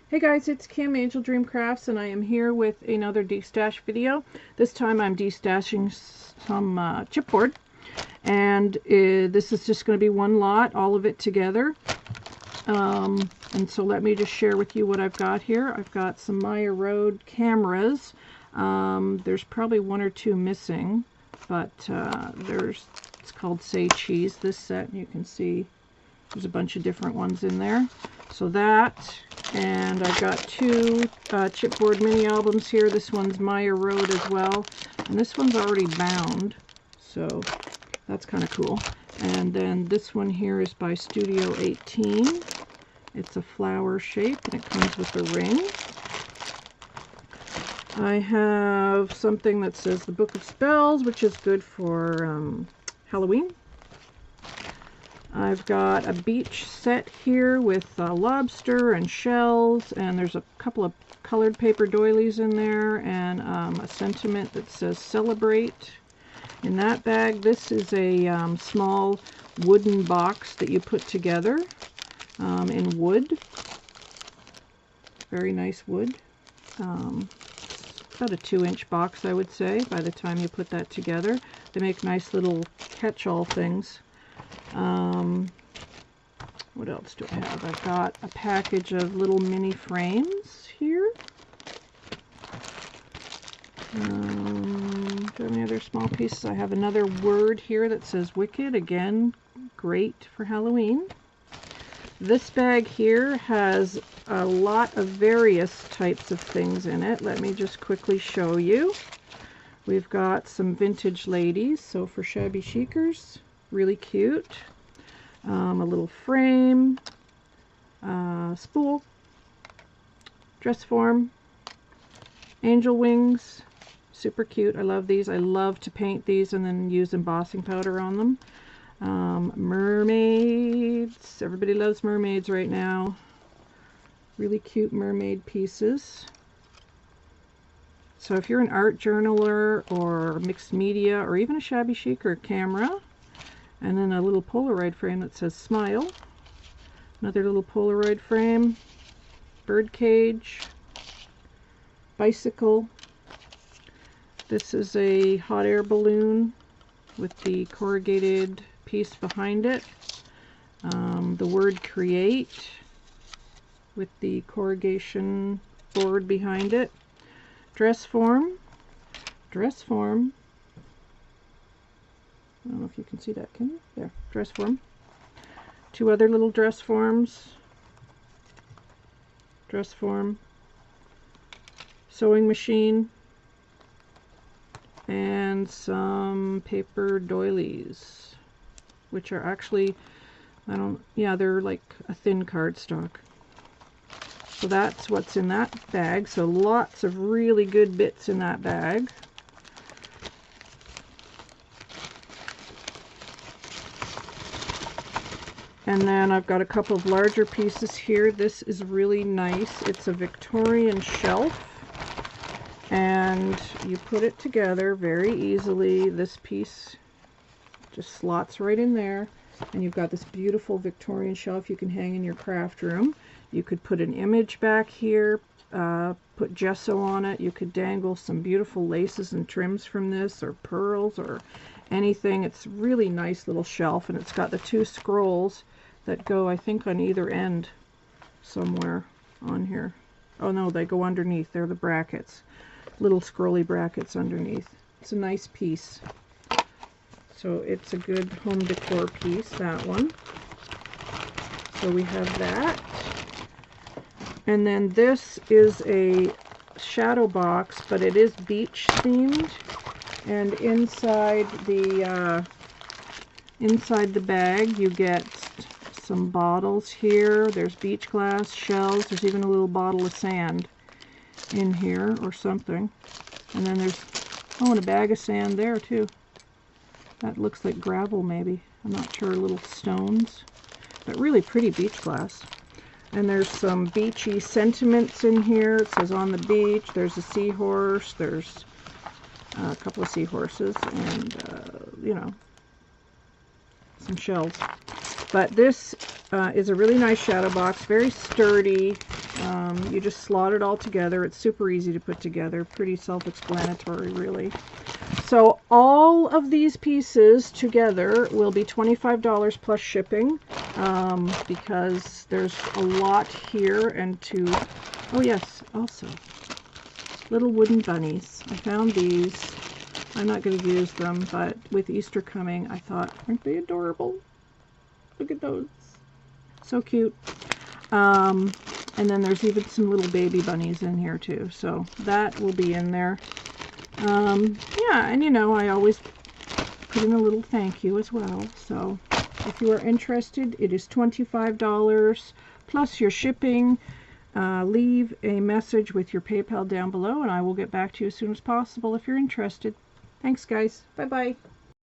Hey guys, it's Kim, Angel Dream Crafts, and I am here with another destash video. This time I'm destashing some chipboard, and this is just going to be one lot, all of it together. And so let me just share with you what I've got here. I've got some Maya Road cameras. There's probably one or two missing, but it's called Say Cheese, this set, and you can see there's a bunch of different ones in there. So that, and I've got two chipboard mini albums here. This one's Maya Road as well, and this one's already bound, so that's kind of cool. And then this one here is by Studio 18. It's a flower shape, and it comes with a ring. I have something that says the Book of Spells, which is good for Halloween. I've got a beach set here with lobster and shells, and there's a couple of colored paper doilies in there, and a sentiment that says celebrate. In that bag, this is a small wooden box that you put together in wood. Very nice wood. About a 2-inch box, I would say, by the time you put that together. They make nice little catch-all things. What else do I have? I've got a package of little mini frames here. Do I have any other small pieces? I have another word here that says Wicked. Again, great for Halloween. This bag here has a lot of various types of things in it. Let me just quickly show you. We've got some vintage ladies, so for shabby chicers, really cute. A little frame, spool, dress form, angel wings, super cute. I love these. I love to paint these and then use embossing powder on them. Mermaids. Everybody loves mermaids right now. Really cute mermaid pieces. So if you're an art journaler or mixed media or even a shabby chic or camera, and then a little Polaroid frame that says smile, another little Polaroid frame, bird cage, bicycle. This is a hot air balloon with the corrugated piece behind it. The word create with the corrugation board behind it. Dress form. I don't know if you can see that, can you? There, dress form. Two other little dress forms. Dress form. Sewing machine. And some paper doilies, which are actually, they're like a thin cardstock. So that's what's in that bag. So lots of really good bits in that bag. And then I've got a couple of larger pieces here. This is really nice. It's a Victorian shelf, and you put it together very easily. This piece just slots right in there, and you've got this beautiful Victorian shelf you can hang in your craft room. You could put an image back here, put gesso on it. You could dangle some beautiful laces and trims from this, or pearls, or anything. It's a really nice little shelf, and it's got the two scrolls that go, I think, on either end somewhere on here. Oh no, they go underneath. They're the brackets. Little scrolly brackets underneath. It's a nice piece. So it's a good home decor piece, that one. So we have that. And then this is a shadow box, but it is beach themed. And inside the bag you get some bottles here. There's beach glass, shells. There's even a little bottle of sand in here or something. And then there's, and a bag of sand there too. That looks like gravel maybe. I'm not sure, little stones. But really pretty beach glass. And there's some beachy sentiments in here. It says on the beach. There's a seahorse. There's a couple of seahorses and, some shells. But this is a really nice shadow box, very sturdy. You just slot it all together. It's super easy to put together, pretty self-explanatory, really. So all of these pieces together will be $25 plus shipping, because there's a lot here. And oh yes, also little wooden bunnies. I found these. I'm not going to use them, but with Easter coming, I thought, aren't they adorable? Look at those. So cute. And then there's even some little baby bunnies in here too, so that will be in there. Yeah, and you know, I always put in a little thank you as well. So if you are interested, it is $25 plus your shipping. Leave a message with your PayPal down below, and I will get back to you as soon as possible if you're interested. Thanks, guys. Bye-bye.